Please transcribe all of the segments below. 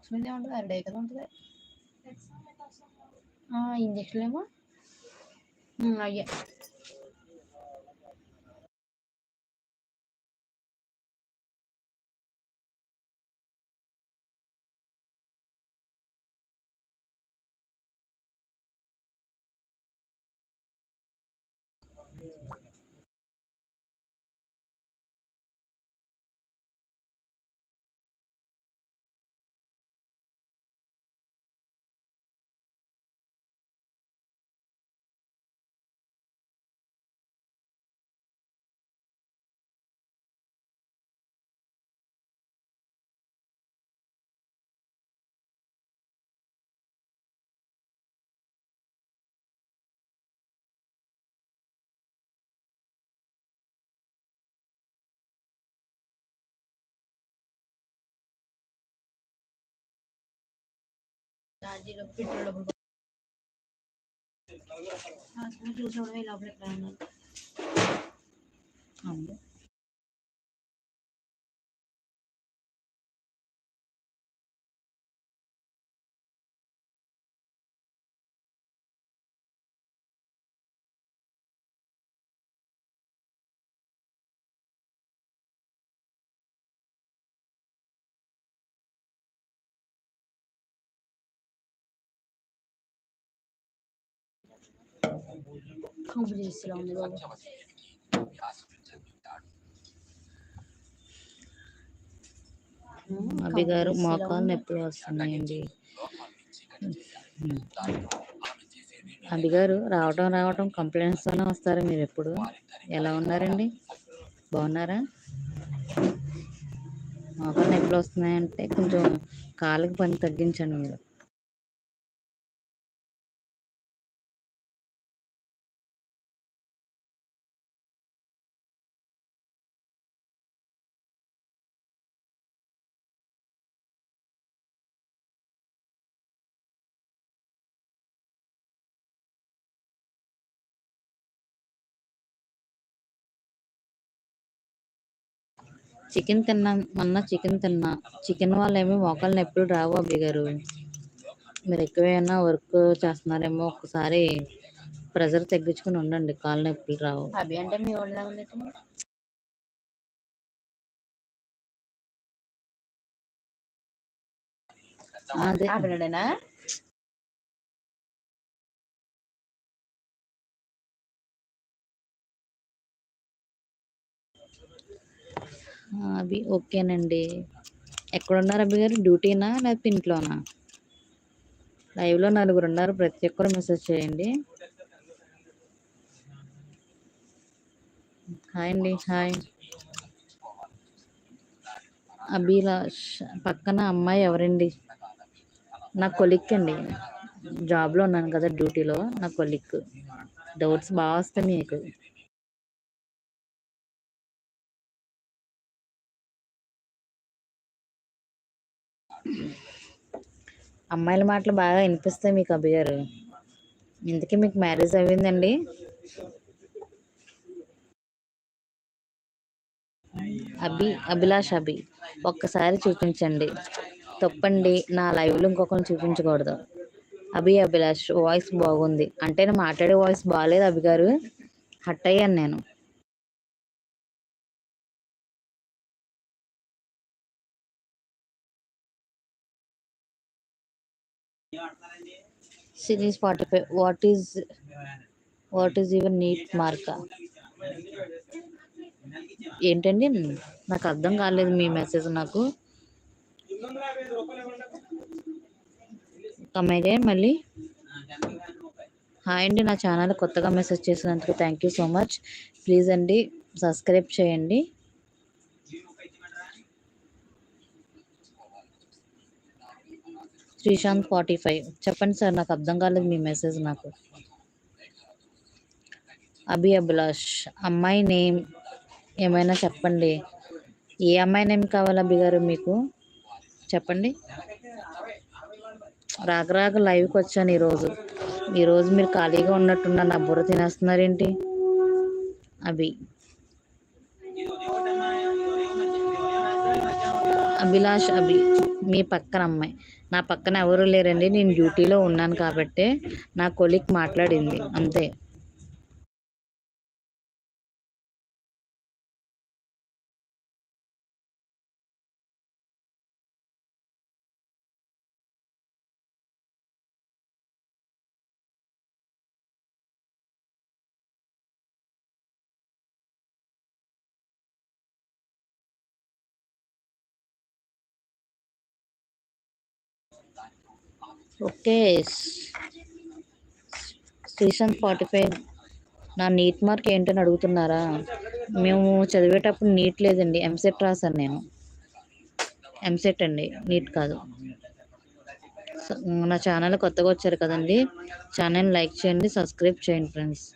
Box మీద ఏముంటుంది అరడే కదా ఉంటుంది. ఇంజక్షన్ ఏమో అయ్యే ఛార్జీలో పెట్రోల్ డబ్బులు చూసినప్పుడు లోపల ఎక్కడ ఉన్నారు. కంపు చేసేలా ఉంది బాబు. అభి గారు మోకాలు నొప్పులు వస్తున్నాయండి. అభి గారు రావటం కంప్లైంట్స్ తోనే వస్తారా మీరు? ఎప్పుడు ఎలా ఉన్నారండి? బాగున్నారా? మోకాలు నొప్పులు వస్తున్నాయంటే కొంచెం కాళ్ళకి పని తగ్గించండి మీరు. చికెన్ తిన్నా చికెన్ వల్ల ఏమీ మోకాలు నొప్పులు రావు అభి గారు. మీరు ఎక్కువైనా వర్క్ చేస్తున్నారేమో, ఒకసారి ప్రెజర్ తగ్గించుకుని ఉండండి, కాళ్ళు నొప్పులు రావు. అభి అంటే మీ వాళ్ళ ఉన్నట్టు అదే ఆపినాడేనా? అభి ఓకేనండి. ఎక్కడున్నారు అభి గారు? డ్యూటీనా లేకపోతే ఇంట్లోనా? లైవ్లో 4 ఉన్నారు, ప్రతి ఒక్కరు మెసేజ్ చేయండి. హాయ్ అండి. హాయ్. అభిలాష్ పక్కన అమ్మాయి ఎవరండి? నా కొలిక్ అండి. జాబ్లో ఉన్నాను కదా, డ్యూటీలో. నా కొలిక్. డౌట్స్ బాగా వస్తాయి మీకు. అమ్మాయిల మాటలు బాగా వినిపిస్తాయి మీకు అభి గారు. ఇందుకే మీకు మ్యారేజ్ అయ్యిందండి? అభిలాష్ ఒక్కసారి చూపించండి. తప్పండి, నా లైవ్లో ఇంకొకరిని చూపించకూడదు. అభిలాష్ వాయిస్ బాగుంది అంటే నేను మాట్లాడే వాయిస్ బాగాలేదు అభి గారు, హట్ అయ్యాను నేను. Series 45. What is your NEET మార్కా? ఏంటండి? నాకు అర్థం కాలేదు మీ మెసేజ్. నాకు కమ్మాయి మళ్ళీ హాయ్ అండి. నా ఛానల్ కొత్తగా మెసేజ్ చేసినందుకు thank you so much. Please అండి సబ్స్క్రైబ్ చేయండి. శ్రీశాంత్ 45. చెప్పండి సార్, నాకు అర్థం కాలేదు మీ మెసేజ్. నాకు అభిలాష్ అమ్మాయి నేమ్ ఏమైనా చెప్పండి. ఏ అమ్మాయి నేమ్ కావాలి అభి గారు మీకు? చెప్పండి. రాక లైవ్కి వచ్చాను ఈరోజు మీరు ఖాళీగా ఉన్నట్టున్న నా బుర్ర తినేస్తున్నారేంటి? అభిలాష్ అభి మీ పక్కన అమ్మాయి. నా పక్కన ఎవరు లేరండి, నేను డ్యూటీలో ఉన్నాను కాబట్టి నా కొలీగ్ మాట్లాడింది అంతే. ఓకే. స్టేషన్ 45. నా నీట్ మార్క్ ఏంటని అడుగుతున్నారా? మేము చదివేటప్పుడు నీట్ లేదండి, ఎంసెట్ రాశాను నేను. ఎంసెట్ అండి, నీట్ కాదు. నా ఛానల్ కొత్తగా వచ్చారు కదండి, ఛానల్ లైక్ చేయండి, సబ్స్క్రైబ్ చేయండి ఫ్రెండ్స్.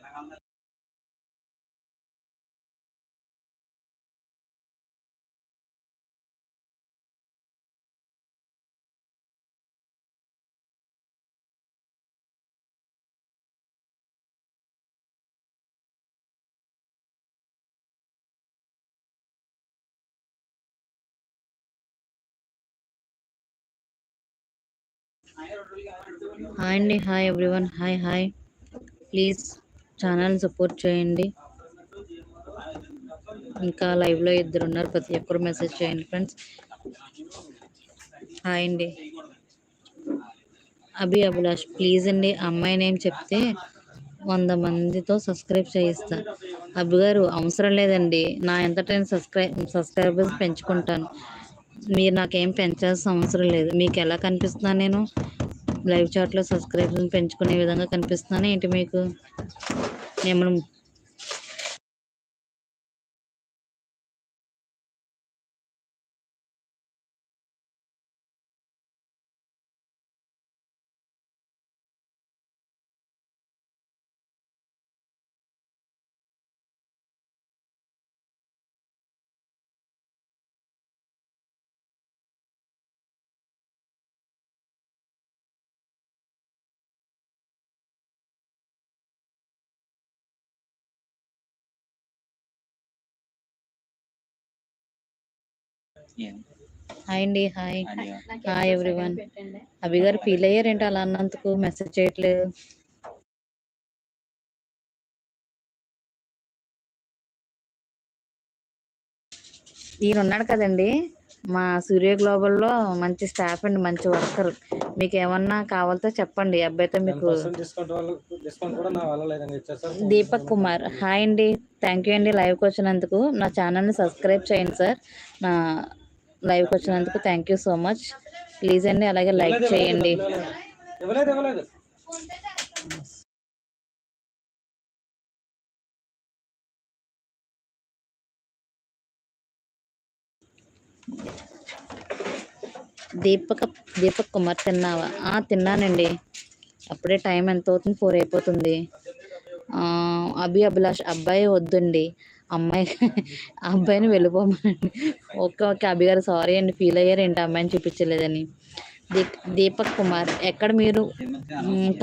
హాయ్ అండి, hi everyone, hi hi. Please channel support చేయండి. ఇంకా లైవ్లో ఇద్దరు ఉన్నారు, ప్రతి ఒక్కరు మెసేజ్ చేయండి ఫ్రెండ్స్. హాయ్ అండి. అభిలాష్ ప్లీజ్ అండి, అమ్మాయి నేమ్ చెప్తే 100 మందితో సబ్స్క్రైబ్ చేయిస్తా. అబ్బు గారు అవసరం లేదండి, నా ఎంతటా నేను సబ్స్క్రైబర్స్ పెంచుకుంటాను. మీరు నాకేం పెంచాల్సిన అవసరం లేదు. మీకు ఎలా కనిపిస్తున్నాను నేను లైవ్ చాట్లో సబ్స్క్రైబర్స్ పెంచుకునే విధంగా కనిపిస్తున్నాను ఏంటి మీకు? నేను హాయ్ అండి, హాయ్ హాయ్ ఎవ్రీవన్. అభి గారు ఫీల్ అయ్యారేంటి అలా అన్నందుకు? మెసేజ్ చేయట్లేదు. ఈయన ఉన్నాడు కదండి మా సూర్య గ్లోబల్లో, మంచి స్టాఫ్ అండి, మంచి వర్కర్. మీకు ఏమన్నా కావాలితే చెప్పండి, అబ్బాయితో మీకు. దీపక్ కుమార్ హాయ్ అండి, థ్యాంక్ యూ అండి లైవ్కి వచ్చినందుకు. నా ఛానల్ని సబ్స్క్రైబ్ చేయండి సార్. నా లైవ్కి వచ్చినందుకు thank you so much. Please అండి, అలాగే లైక్ చేయండి. దీపక్ కుమార్ తిన్నావా? తిన్నానండి, అప్పుడే. టైం ఎంత అవుతుంది? 4 అయిపోతుంది. అభిలాష్ అబ్బాయి వద్దండి, అమ్మాయి అబ్బాయిని వెళ్ళిపోమనండి. ఓకే ఓకే అభి గారు, సారీ అండి, ఫీల్ అయ్యారు ఏంటి అమ్మాయిని చూపించలేదని. దీపక్ కుమార్ ఎక్కడ మీరు?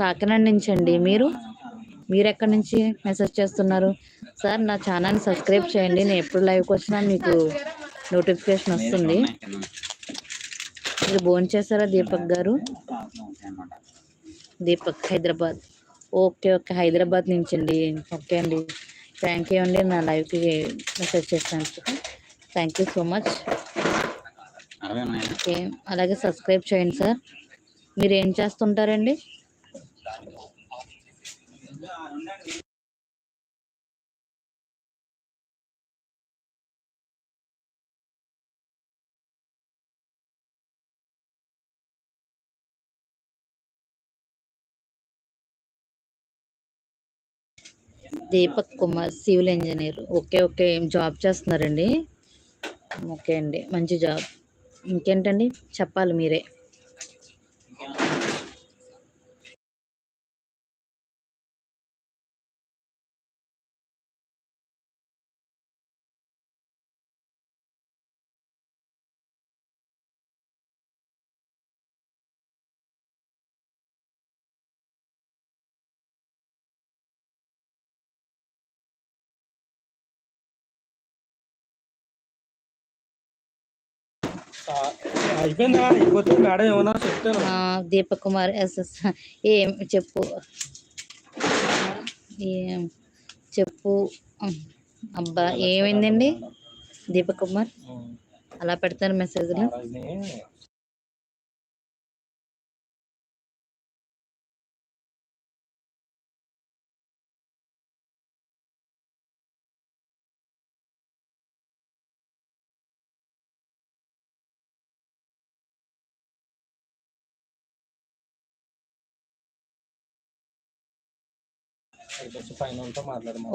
కాకినాడ నుంచి అండి. మీరు ఎక్కడి నుంచి మెసేజ్ చేస్తున్నారు? సార్ నా ఛానల్ని సబ్స్క్రైబ్ చేయండి, నేను ఎప్పుడు లైవ్కి వచ్చినా మీకు నోటిఫికేషన్ వస్తుంది. మీరు భోంచేశారా దీపక్ గారు? దీపక్ హైదరాబాద్. ఓకే ఓకే హైదరాబాద్ నుంచి అండి. ఓకే అండి, థ్యాంక్ యూ అండి నా లైవ్కి మెసేజ్ చేసినందుకు. Thank you so much. Okay, అలాగే సబ్స్క్రైబ్ చేయండి సార్. మీరు ఏం చేస్తుంటారండి? Deepak Kumar civil engineer. Okay okay, ఏం జాబ్ చేస్తున్నారండి? ఓకే అండి, మంచి జాబ్. ఇంకేంటండి చెప్పాలి మీరే. అయిపోయిందా? అయిపోతే మేడం ఏమన్నా చెప్తాను. దీపక్ కుమార్ ఎస్ఎస్ ఏం చెప్పు, ఏం చెప్పు. అబ్బా ఏమైందండి దీపక్ కుమార్, అలా పెడతారు మెసేజ్లు.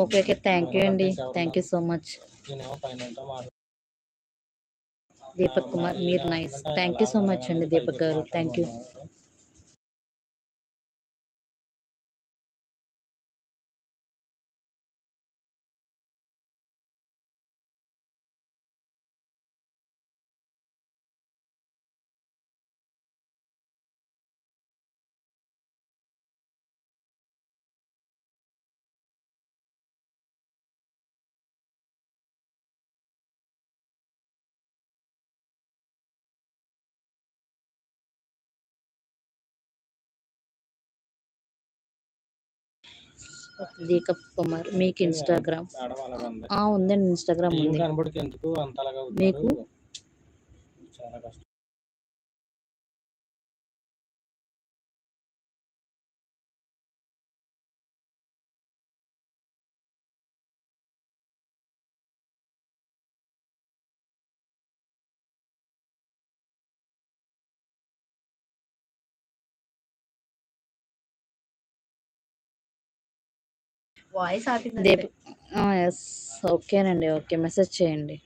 ఓకే ఓకే, థ్యాంక్ యూ అండి, thank you so much. Deepak Kumar మీరు nice, thank you so much అండి దీపక్ గారు, థ్యాంక్ యూ. దీపక్ కుమార్ మీకు ఇన్స్టాగ్రామ్ ఉందండి, ఇన్స్టాగ్రామ్ ఉంది మీకు. వాయిస్ ఎస్, ఓకేనండి, ఓకే మెసేజ్ చేయండి.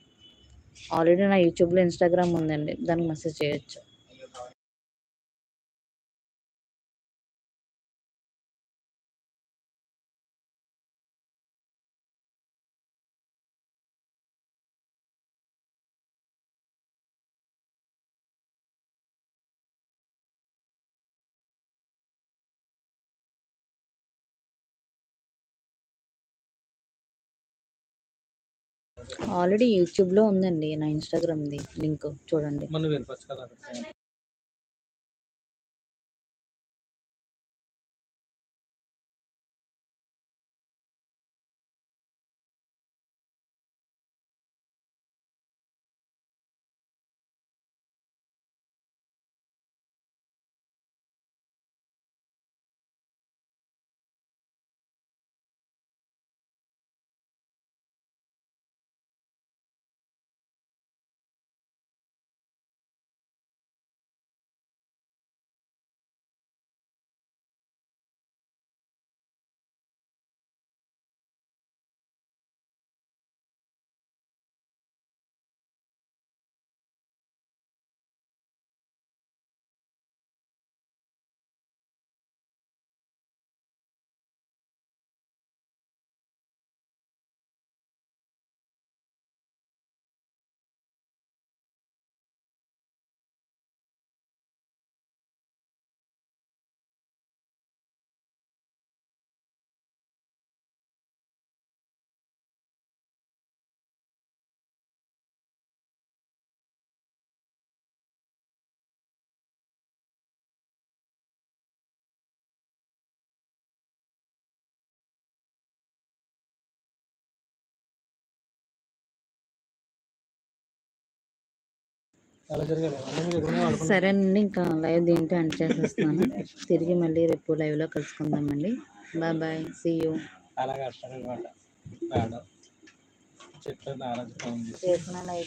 ఆల్రెడీ నా యూట్యూబ్లో ఇన్స్టాగ్రామ్ ఉందండి, దానికి మెసేజ్ చేయొచ్చు. ఆల్రెడీ యూట్యూబ్లో ఉందండి నా ఇన్స్టాగ్రామ్ది లింక్, చూడండి. మనం వెళ్ళిపోవచ్చు కదా. సరేనండి, ఇంకా లైవ్ దీంట్లో ఎండ్ చేసేస్తున్నాను. తిరిగి మళ్ళీ రేపు లైవ్లో కలుసుకుందామండి. Bye bye, see you. అలాగే చెప్పిన లైవ్